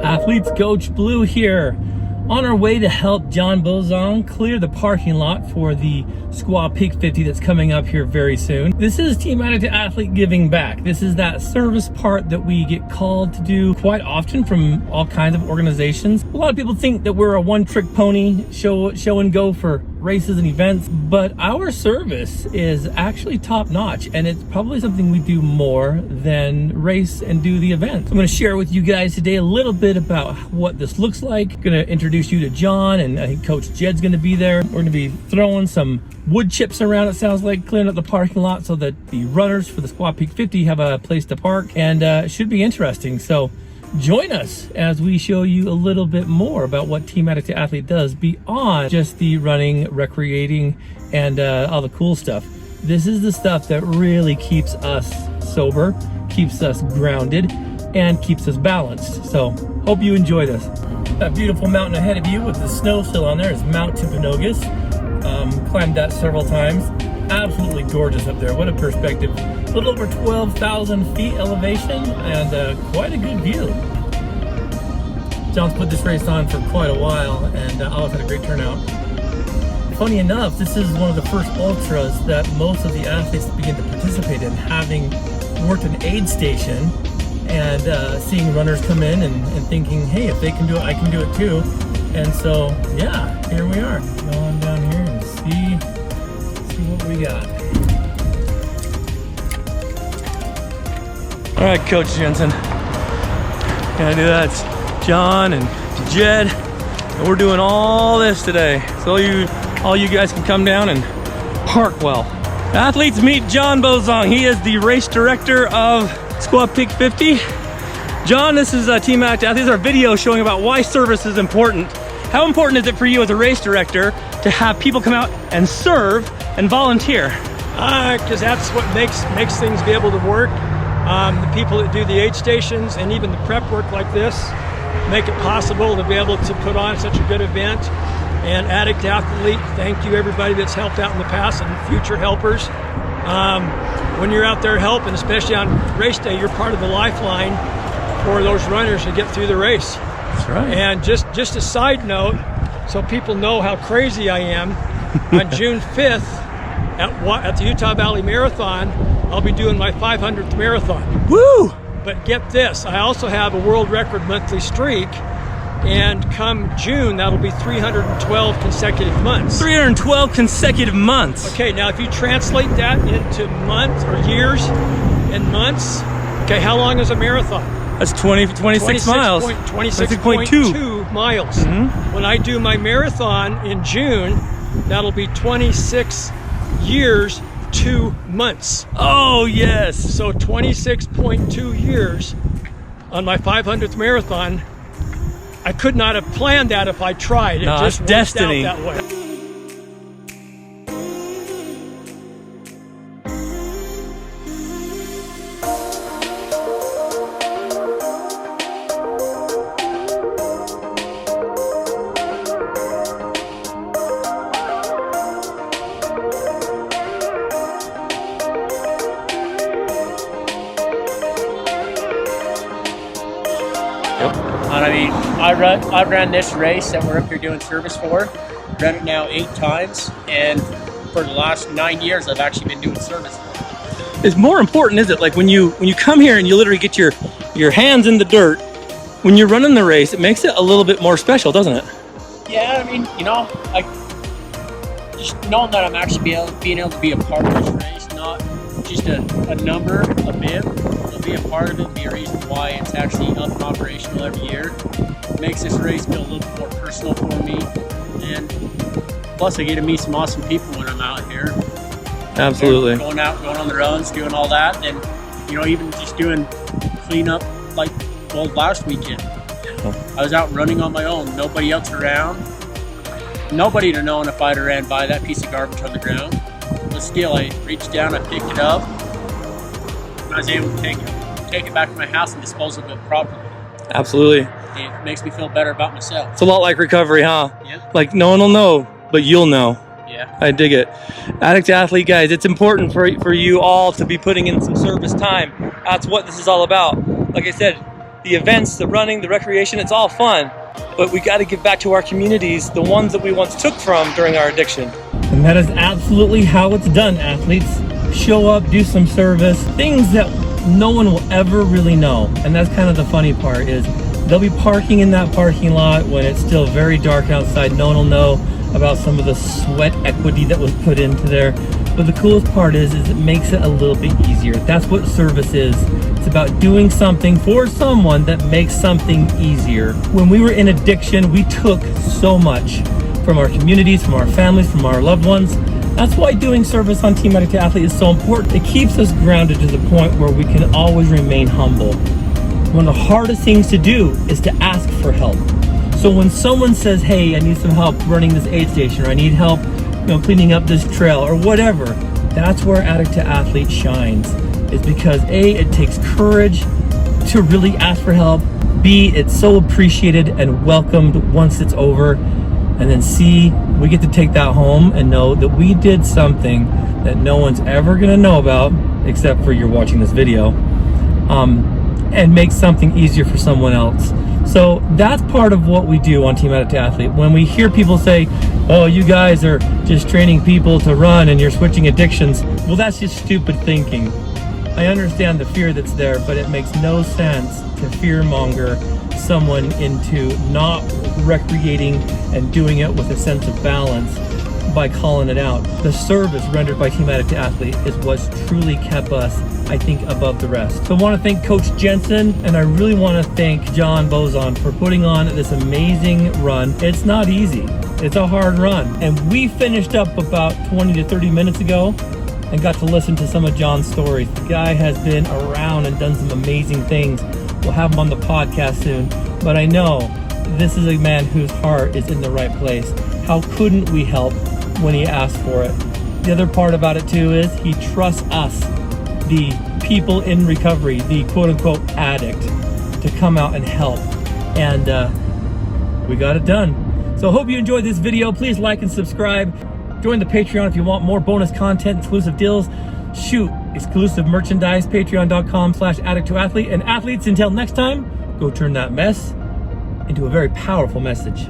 Athletes, Coach Blu here, on our way to help John Bozung clear the parking lot for the Squaw Peak 50 that's coming up here very soon. This is Team Addict to Athlete giving back. This is that service part that we get called to do quite often from all kinds of organizations. A lot of people think that we're a one-trick pony, show and go for races and events, but our service is actually top-notch, and it's probably something we do more than race and do the event. I'm going to share with you guys today a little bit about what this looks like. I'm going to introduce you to John, and I think Coach Jed's going to be there. We're going to be throwing some wood chips around, it sounds like, clearing up the parking lot so that the runners for the Squaw Peak 50 have a place to park, and it should be interesting. So join us as we show you a little bit more about what Team Addict to Athlete does beyond just the running, recreating, and all the cool stuff. This is the stuff that really keeps us sober, keeps us grounded, and keeps us balanced. So hope you enjoy this. That beautiful mountain ahead of you with the snow still on there is Mount Timpanogos. Climbed that several times. Absolutely gorgeous up there. What a perspective. A little over 12,000 feet elevation and quite a good view. John's put this race on for quite a while and always had a great turnout. Funny enough, this is one of the first ultras that most of the athletes begin to participate in, having worked an aid station and seeing runners come in and thinking, hey, if they can do it, I can do it too. And so, yeah, here we are. Go on down here and see what we got. All right, Coach Jensen. Gonna do that. It's John and Jed, and we're doing all this today. So all you guys can come down and park well. Athletes, meet John Bozung. He is the race director of Squaw Peak 50. John, this is Team Addict to Athlete. This is our video showing about why service is important. How important is it for you as a race director to have people come out and serve and volunteer? Because that's what makes things be able to work. The people that do the aid stations and even the prep work like this make it possible to be able to put on such a good event. And Addict to Athlete, thank you everybody that's helped out in the past and future helpers. When you're out there helping, especially on race day, you're part of the lifeline for those runners to get through the race. That's right. And just a side note, so people know how crazy I am, on June 5th at the Utah Valley Marathon, I'll be doing my 500th marathon. Woo! But get this, I also have a world record monthly streak, and come June, that'll be 312 consecutive months. 312 consecutive months. Okay, now if you translate that into months or years and months, okay, how long is a marathon? That's 26 miles. 26.2 miles. Mm-hmm. When I do my marathon in June, that'll be 26 years, 2 months. Oh, yes. So 26.2 years on my 500th marathon. I could not have planned that if I tried. It just worked destiny. out that way. I ran this race that we're up here doing service for. Run it now 8 times, and for the last 9 years, I've actually been doing service for it. It's more important, is it? Like when you come here and you literally get your hands in the dirt, when you're running the race, it makes it a little bit more special, doesn't it? Yeah, I mean, like just knowing that I'm actually being able to be a part of this race, not just a number, a bib, to be a part of it, be a reason why it's actually up and operational every year. Makes this race feel a little bit more personal for me, and plus I get to meet some awesome people when I'm out here. Absolutely. Going on the runs, doing all that, and even just doing cleanup like last weekend. I was out running on my own, nobody else around, nobody to know if I'd have ran by that piece of garbage on the ground. But still, I reached down, I picked it up, and I was able to take it back to my house and dispose of it properly. Absolutely. It makes me feel better about myself. It's a lot like recovery, huh? Yeah. Like no one will know, but you'll know. Yeah. I dig it. Addict to Athlete, guys, it's important for you all to be putting in some service time. That's what this is all about. Like I said, the events, the running, the recreation, it's all fun. But we got to give back to our communities, the ones that we once took from during our addiction. And that is absolutely how it's done, athletes. Show up, do some service, things that no one will ever really know. And that's kind of the funny part, is they'll be parking in that parking lot when it's still very dark outside. No one will know about some of the sweat equity that was put into there. But the coolest part is it makes it a little bit easier. That's what service is. It's about doing something for someone that makes something easier. When we were in addiction, we took so much from our communities, from our families, from our loved ones. That's why doing service on Team Addict to Athlete is so important. It keeps us grounded to the point where we can always remain humble. One of the hardest things to do is to ask for help. So when someone says, hey, I need some help running this aid station, or I need help, cleaning up this trail, or whatever, that's where Addict to Athlete shines. Is because A, it takes courage to really ask for help. B, it's so appreciated and welcomed once it's over. And then C, we get to take that home and know that we did something that no one's ever gonna know about, except for you're watching this video, and make something easier for someone else. So that's part of what we do on Team Addict to Athlete. When we hear people say, oh, you guys are just training people to run and you're switching addictions, well, that's just stupid thinking. I understand the fear that's there, but it makes no sense to fearmonger someone into not recreating and doing it with a sense of balance by calling it out. The service rendered by Team Addict to Athlete is what's truly kept us, I think, above the rest. So I want to thank Coach Jensen, and I really want to thank John Bozung for putting on this amazing run. It's not easy. It's a hard run. And we finished up about 20 to 30 minutes ago and got to listen to some of John's stories. The guy has been around and done some amazing things. We'll have him on the podcast soon. But I know this is a man whose heart is in the right place. How couldn't we help when he asked for it? The other part about it too is he trusts us, the people in recovery, the quote-unquote addict, to come out and help. And we got it done. So I hope you enjoyed this video. Please like and subscribe. Join the Patreon if you want more bonus content, exclusive deals, exclusive merchandise, patreon.com/Addict2Athlete. And athletes, until next time, go turn that mess into a very powerful message.